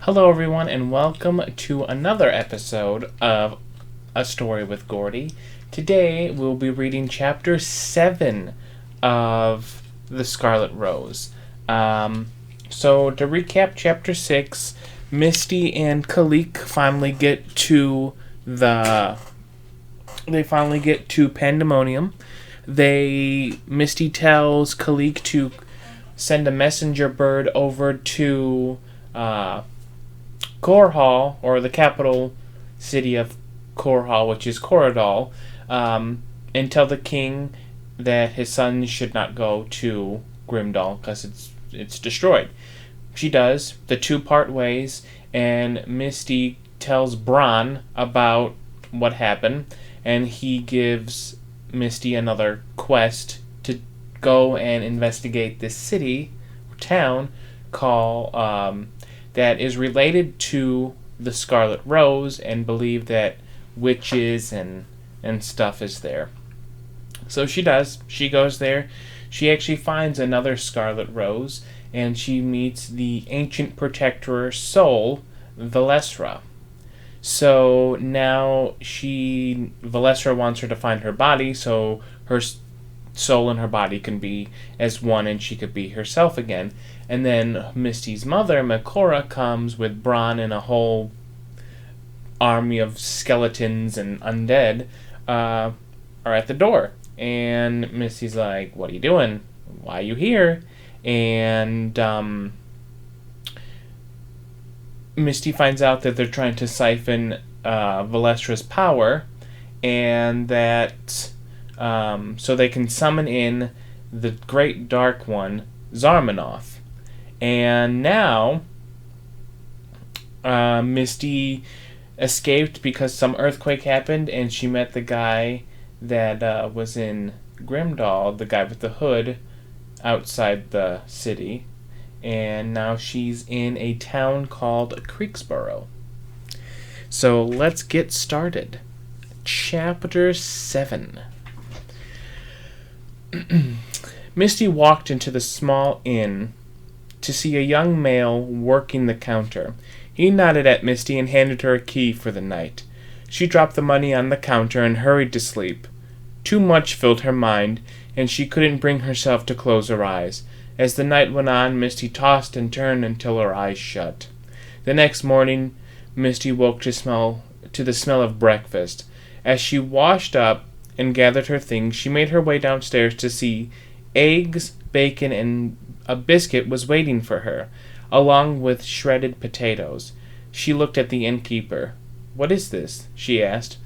Hello, everyone, and welcome to another episode of A Story with Gorte. Today, we'll be reading Chapter 7 of The Scarlet Rose. So, to recap Chapter 6, Misty and Kalik finally get to Pandemonium. Misty tells Kalik to send a messenger bird over to Korhal, or the capital city of Korhal, which is Korodal, and tell the king that his son should not go to Grimdal because it's destroyed. She does. The two part ways, and Misty tells Bronn about what happened, and he gives Misty another quest to go and investigate this city or town that is related to the Scarlet Rose, and believe that witches and stuff is there. So she does. She goes there. She actually finds another Scarlet Rose, and she meets the ancient protector soul, Valesra. So now Valesra wants her to find her body, so her soul and her body can be as one, and she could be herself again. And then Misty's mother, Makora, comes with Bronn and a whole army of skeletons and undead are at the door. And Misty's like, "What are you doing? Why are you here?" And Misty finds out that they're trying to siphon Valesra's power, and that so they can summon in the Great Dark One, Zarmanoth. And now Misty escaped because some earthquake happened, and she met the guy that was in Grimdal, the guy with the hood, outside the city. And now she's in a town called Creeksboro. So let's get started. Chapter 7. Misty walked into the small inn to see a young male working the counter. He nodded at Misty and handed her a key for the night. She dropped the money on the counter and hurried to sleep. Too much filled her mind, and she couldn't bring herself to close her eyes. As the night went on, Misty tossed and turned until her eyes shut. The next morning, Misty woke to the smell of breakfast. As she washed up and gathered her things, she made her way downstairs to see eggs, bacon, and a biscuit was waiting for her, along with shredded potatoes. She looked at the innkeeper. "What is this?" she asked.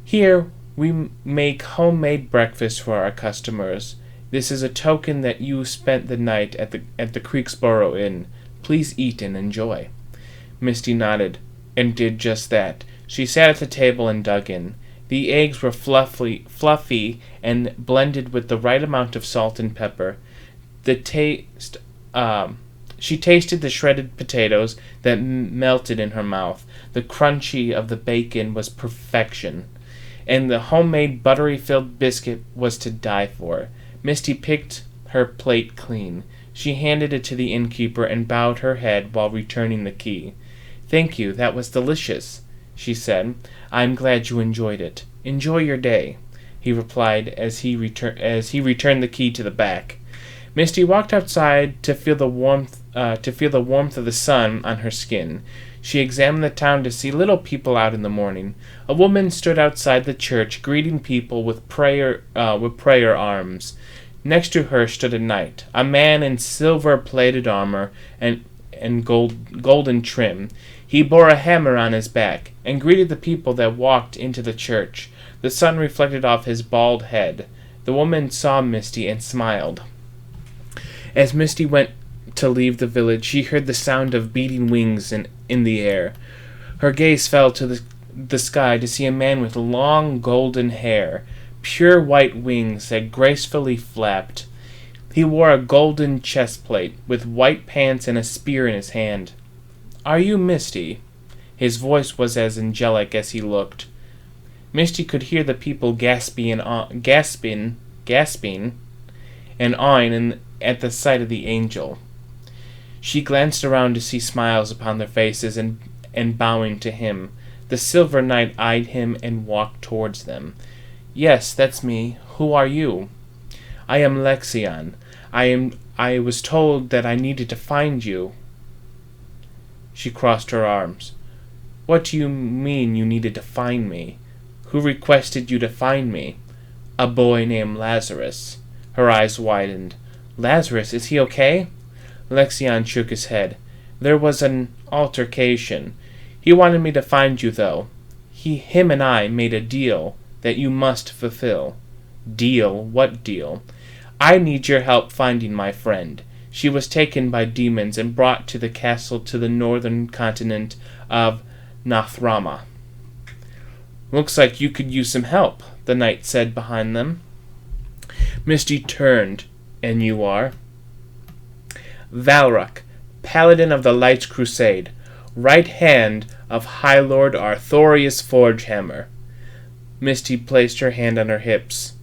"Here we make homemade breakfast for our customers. This is a token that you spent the night at the Creeksboro Inn. Please eat and enjoy." Misty nodded, and did just that. She sat at the table and dug in. The eggs were fluffy and blended with the right amount of salt and pepper. She tasted the shredded potatoes that melted in her mouth. The crunchy of the bacon was perfection, and the homemade buttery-filled biscuit was to die for. Misty picked her plate clean. She handed it to the innkeeper and bowed her head while returning the key. "Thank you, that was delicious," she said. "I'm glad you enjoyed it. Enjoy your day," he replied as he returned the key to the back. Misty walked outside to feel the warmth of the sun on her skin. She examined the town to see little people out in the morning. A woman stood outside the church, greeting people with prayer arms. Next to her stood a knight, a man in silver-plated armor and golden trim. He bore a hammer on his back and greeted the people that walked into the church. The sun reflected off his bald head. The woman saw Misty and smiled. As Misty went to leave the village, she heard the sound of beating wings in the air. Her gaze fell to the sky to see a man with long golden hair, pure white wings that gracefully flapped. He wore a golden chestplate with white pants and a spear in his hand. "Are you Misty?" His voice was as angelic as he looked. Misty could hear the people gasping and awing at the sight of the angel. She glanced around to see smiles upon their faces, and bowing to him, the Silver Knight eyed him and walked towards them. "Yes, that's me. Who are you?" "I am Lexion. I was told that I needed to find you." She crossed her arms. "What do you mean you needed to find me? Who requested you to find me?" "A boy named Lazarus." Her eyes widened. "Lazarus, is he okay?" Lexion shook his head. "There was an altercation. He wanted me to find you, though. Him and I made a deal that you must fulfill." "Deal? What deal?" "I need your help finding my friend. She was taken by demons and brought to the castle to the northern continent of Nathrama." "Looks like you could use some help," the knight said behind them. Misty turned. "And you are?" "Valrak, paladin of the Light's Crusade, right hand of High Lord Arthurius Forgehammer." Misty placed her hand on her hips.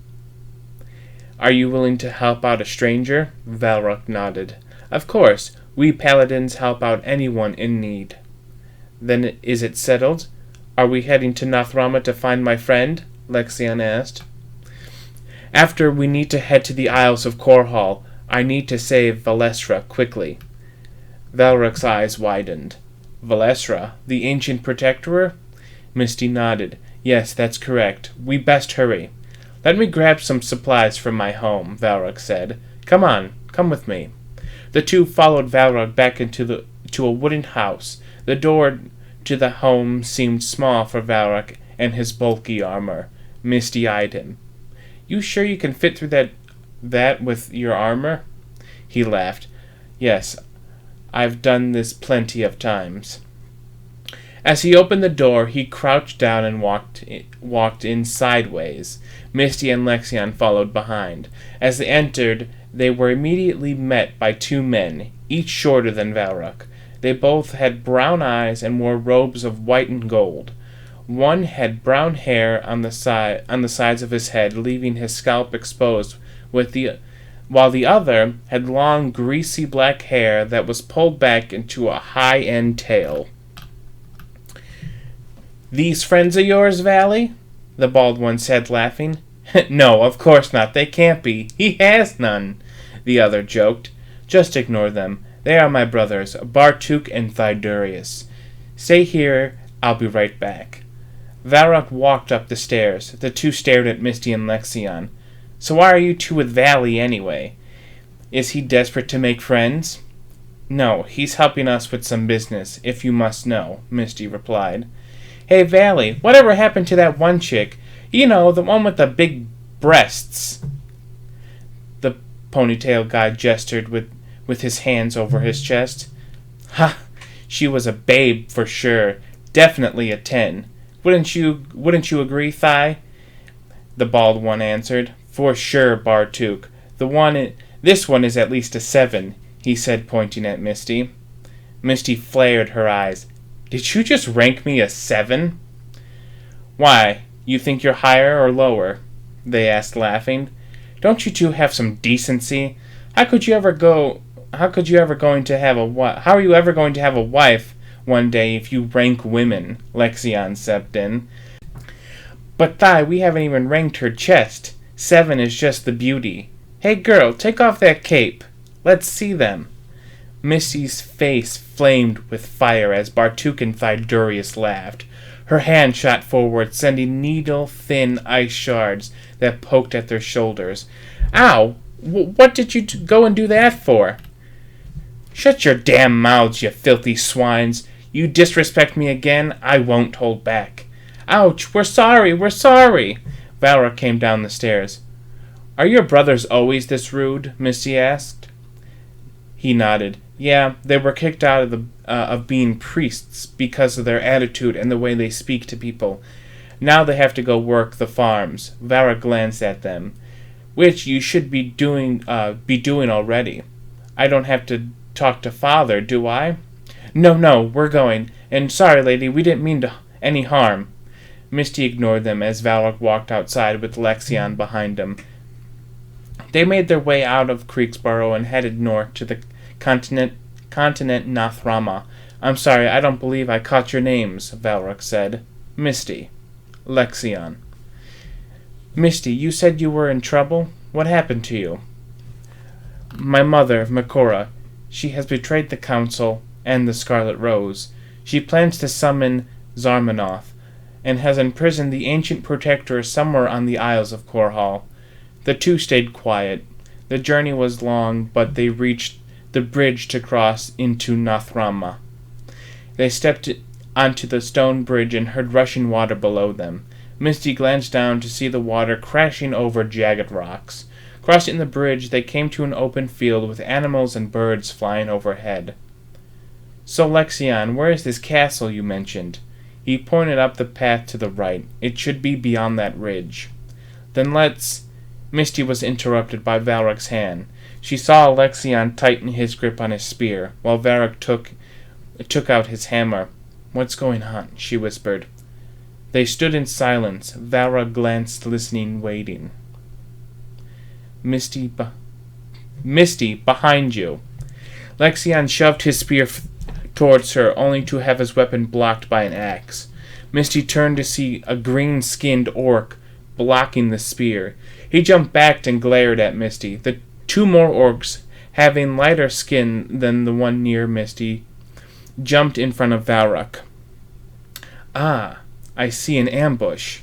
"Are you willing to help out a stranger?" Valrak nodded. "Of course. We paladins help out anyone in need." "Then is it settled? Are we heading to Nathrama to find my friend?" Lexion asked. "After, we need to head to the Isles of Korhal. I need to save Valestra quickly." Valrak's eyes widened. "Valestra, the ancient protector?" Misty nodded. "Yes, that's correct. We best hurry." "Let me grab some supplies from my home," Valrak said. "Come on, come with me." The two followed Valrak back into a wooden house. The door to the home seemed small for Valrak and his bulky armor. Misty eyed him. "You sure you can fit through that with your armor?" He laughed. "Yes, I've done this plenty of times." As he opened the door, he crouched down and walked in sideways. Misty and Lexion followed behind. As they entered, they were immediately met by two men, each shorter than Valrak. They both had brown eyes and wore robes of white and gold. One had brown hair on the sides of his head, leaving his scalp exposed, while the other had long, greasy black hair that was pulled back into a high-end tail. "These friends of yours, Valley?" the bald one said, laughing. "No, of course not. They can't be. He has none," the other joked. "Just ignore them. They are my brothers, Bartuk and Thydurius. Stay here. I'll be right back." Valrak walked up the stairs. The two stared at Misty and Lexion. "So why are you two with Valley, anyway? Is he desperate to make friends?" "No, he's helping us with some business, if you must know," Misty replied. "Hey, Valley, whatever happened to that one chick? You know, the one with the big breasts." The ponytail guy gestured with his hands over his chest. "Ha! She was a babe for sure. Definitely a 10. Wouldn't you agree, Thigh?" The bald one answered. "For sure, Bartuk. This one is at least a 7, he said, pointing at Misty. Misty flared her eyes. "Did you just rank me a 7? "Why, you think you're higher or lower?" they asked, laughing. "Don't you two have some decency? How are you ever going to have a wife one day if you rank women?" Lexion stepped in. "But Thigh, we haven't even ranked her chest. 7 is just the beauty. Hey girl, take off that cape. Let's see them." Misty's face flamed with fire as Bartuk and Thydurius laughed. Her hand shot forward, sending needle-thin ice shards that poked at their shoulders. "Ow! What did you go and do that for?" "Shut your damn mouths, you filthy swines. You disrespect me again, I won't hold back." "Ouch! We're sorry! Valrak came down the stairs. "Are your brothers always this rude?" Misty asked. He nodded. "Yeah, they were kicked out of being priests because of their attitude and the way they speak to people. Now they have to go work the farms." Valrak glanced at them. "Which you should be doing already. I don't have to talk to Father, do I?" No, we're going. And sorry, lady, we didn't mean any harm." Misty ignored them as Valrak walked outside with Lexion behind him. They made their way out of Creeksboro and headed north to the continent Nathrama. I'm sorry, I don't believe I caught your names, Valrak said. Misty. Lexion. Misty, you said you were in trouble? What happened to you? My mother, Makora. She has betrayed the Council and the Scarlet Rose. She plans to summon Zarmanoth, and has imprisoned the ancient protector somewhere on the Isles of Korhal. The two stayed quiet. The journey was long, but they reached the bridge to cross into Nathrama. They stepped onto the stone bridge and heard rushing water below them. Misty glanced down to see the water crashing over jagged rocks. Crossing the bridge, they came to an open field with animals and birds flying overhead. So, Lexion, where is this castle you mentioned? He pointed up the path to the right. It should be beyond that ridge. Then let's... Misty was interrupted by Valrak's hand. She saw Lexion tighten his grip on his spear, while Valrak took out his hammer. What's going on? She whispered. They stood in silence. Valrak glanced, listening, waiting. Misty, behind you. Lexion shoved his spear towards her, only to have his weapon blocked by an axe. Misty turned to see a green-skinned orc blocking the spear. He jumped back and glared at Misty. The two more orcs, having lighter skin than the one near Misty, jumped in front of Valrak. Ah, I see an ambush,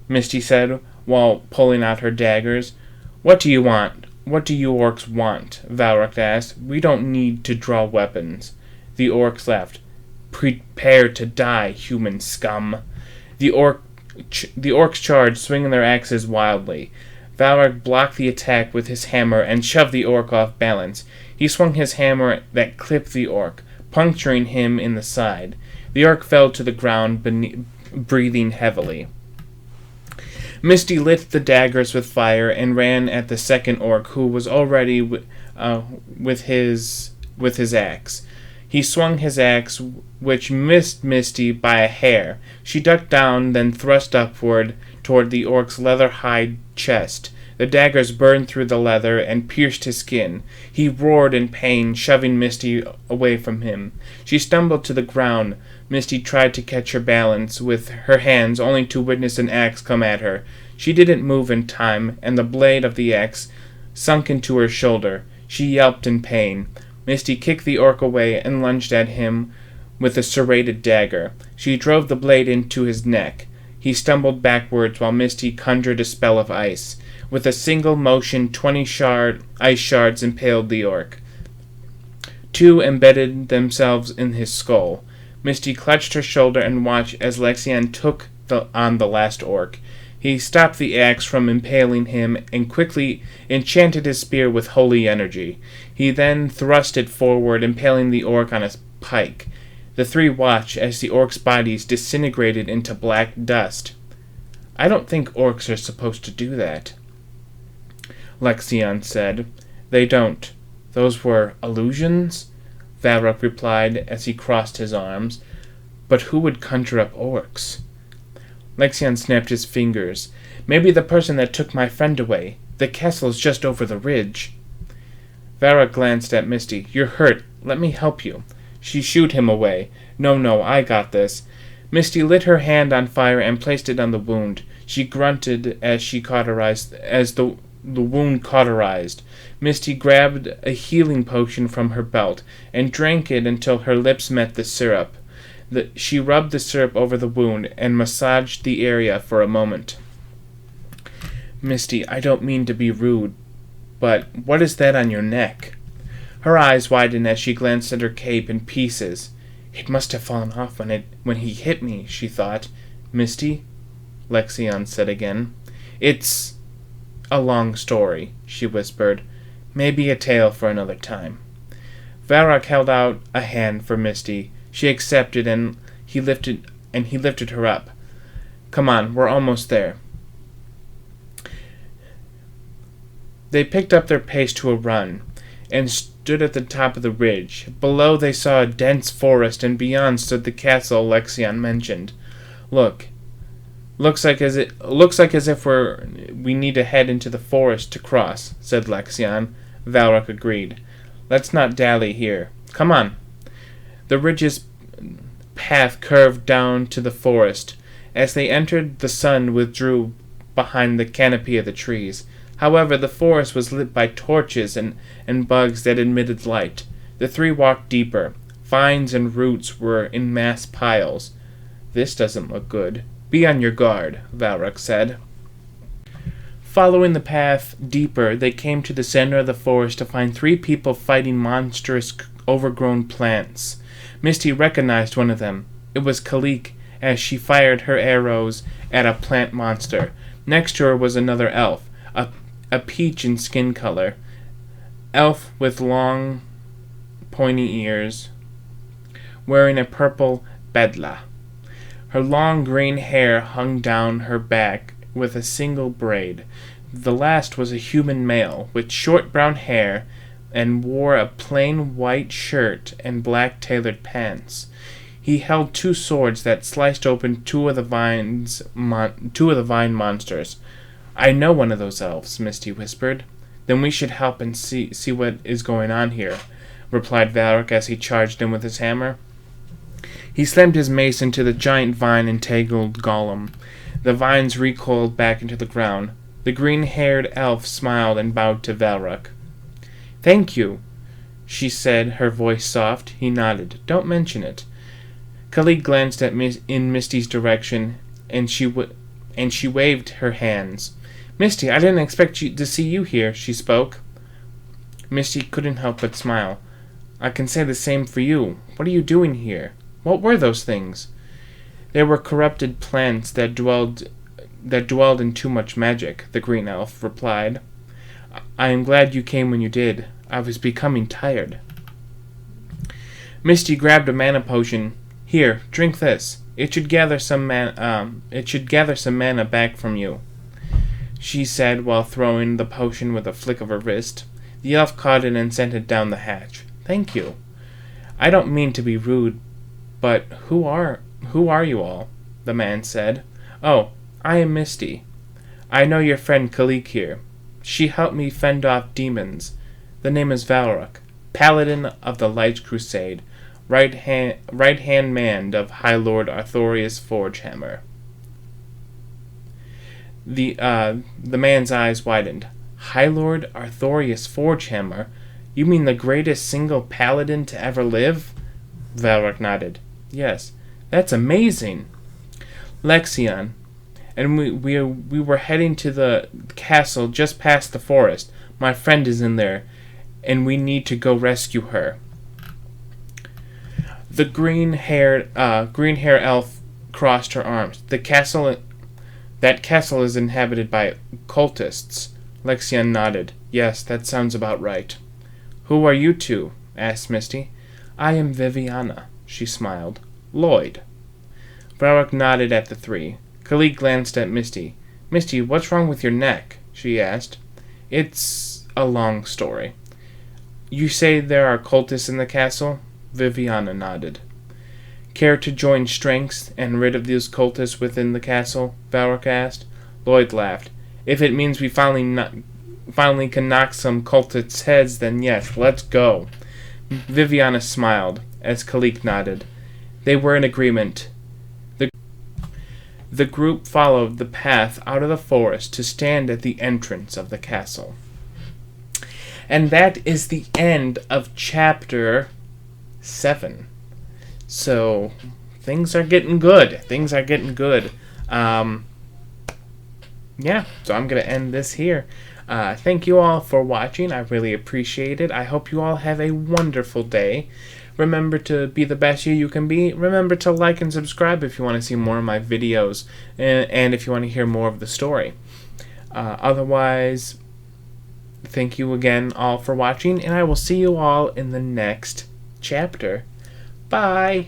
Misty said, while pulling out her daggers. What do you want? What do you orcs want? Valrak asked. We don't need to draw weapons. The orcs laughed. Prepare to die, human scum. The orcs charged, swinging their axes wildly. Valrak blocked the attack with his hammer and shoved the orc off balance. He swung his hammer that clipped the orc, puncturing him in the side. The orc fell to the ground, breathing heavily. Misty lit the daggers with fire and ran at the second orc, who was already with his axe. He swung his axe, which missed Misty by a hair. She ducked down, then thrust upward toward the orc's leather-hide chest. The daggers burned through the leather and pierced his skin. He roared in pain, shoving Misty away from him. She stumbled to the ground. Misty tried to catch her balance with her hands, only to witness an axe come at her. She didn't move in time, and the blade of the axe sunk into her shoulder. She yelped in pain. Misty kicked the orc away and lunged at him with a serrated dagger. She drove the blade into his neck. He stumbled backwards while Misty conjured a spell of ice. With a single motion, 20 ice shards impaled the orc. 2 embedded themselves in his skull. Misty clutched her shoulder and watched as Lexion took on the last orc. He stopped the axe from impaling him and quickly enchanted his spear with holy energy. He then thrust it forward, impaling the orc on a pike. The three watched as the orcs' bodies disintegrated into black dust. I don't think orcs are supposed to do that, Lexion said. They don't. Those were illusions? Valrak replied as he crossed his arms. But who would conjure up orcs? Lexion snapped his fingers. Maybe the person that took my friend away. The castle is just over the ridge. Valrak glanced at Misty. You're hurt. Let me help you. She shooed him away. No, I got this. Misty lit her hand on fire and placed it on the wound. She grunted as the wound cauterized. Misty grabbed a healing potion from her belt and drank it until her lips met the syrup. She rubbed the syrup over the wound and massaged the area for a moment. Misty, I don't mean to be rude, but what is that on your neck? Her eyes widened as she glanced at her cape in pieces. It must have fallen off when he hit me, she thought. Misty? Lexion said again. It's a long story, she whispered. Maybe a tale for another time. Valrak held out a hand for Misty. She accepted, and he lifted her up. Come on, we're almost there. They picked up their pace to a run, and stood at the top of the ridge. Below they saw a dense forest, and beyond stood the castle Lexion mentioned. Looks like as if we need to head into the forest to cross, said Lexion. Valrak agreed. Let's not dally here. Come on. The ridge's path curved down to the forest. As they entered, the sun withdrew behind the canopy of the trees. However, the forest was lit by torches and bugs that emitted light. The three walked deeper. Vines and roots were in mass piles. This doesn't look good. Be on your guard, Valrak said. Following the path deeper, they came to the center of the forest to find three people fighting monstrous, overgrown plants. Misty recognized one of them. It was Kalik, as she fired her arrows at a plant monster. Next to her was another elf, a peach in skin color. Elf with long, pointy ears, wearing a purple bedla. Her long green hair hung down her back with a single braid. The last was a human male, with short brown hair, and wore a plain white shirt and black tailored pants. He held two swords that sliced open two of the vine monsters. I know one of those elves, Misty whispered. Then we should help and see what is going on here, replied Valrak as he charged in with his hammer. He slammed his mace into the giant vine-entangled golem. The vines recoiled back into the ground. The green-haired elf smiled and bowed to Valrak. Thank you, she said, her voice soft. He nodded. Don't mention it. Kalik glanced in Misty's direction, and she waved her hands. Misty, I didn't expect to see you here, she spoke. Misty couldn't help but smile. I can say the same for you. What are you doing here? What were those things? They were corrupted plants that dwelled in too much magic, the green elf replied. I am glad you came when you did. I was becoming tired. Misty grabbed a mana potion. Here, drink this. It should gather some mana back from you, she said while throwing the potion with a flick of her wrist. The elf caught it and sent it down the hatch. Thank you. I don't mean to be rude, but who are you all? The man said. Oh, I am Misty. I know your friend Kalik here. She helped me fend off demons. The name is Valrak, Paladin of the Light Crusade, right-hand man of High Lord Arthurius Forgehammer. The man's eyes widened. High Lord Arthurius Forgehammer? You mean the greatest single paladin to ever live? Valrak nodded. Yes, that's amazing. Lexion, and we were heading to the castle just past the forest. My friend is in there, and we need to go rescue her. The green-haired elf crossed her arms. That castle is inhabited by cultists. Lexion nodded. Yes, that sounds about right. Who are you two? Asked Misty. I am Viviana, she smiled. Lloyd. Valrak nodded at the three. Kalik glanced at Misty. Misty, what's wrong with your neck? She asked. It's a long story. You say there are cultists in the castle? Viviana nodded. Care to join strengths and rid of these cultists within the castle? Valrak asked. Lloyd laughed. If it means we finally can knock some cultists' heads, then yes, let's go. Viviana smiled as Kalik nodded. They were in agreement. The group followed the path out of the forest to stand at the entrance of the castle. And that is the end of chapter 7. So, things are getting good. Yeah, so I'm going to end this here. Thank you all for watching. I really appreciate it. I hope you all have a wonderful day. Remember to be the best you can be. Remember to like and subscribe if you want to see more of my videos and if you want to hear more of the story. Otherwise, thank you again all for watching, and I will see you all in the next chapter. Bye!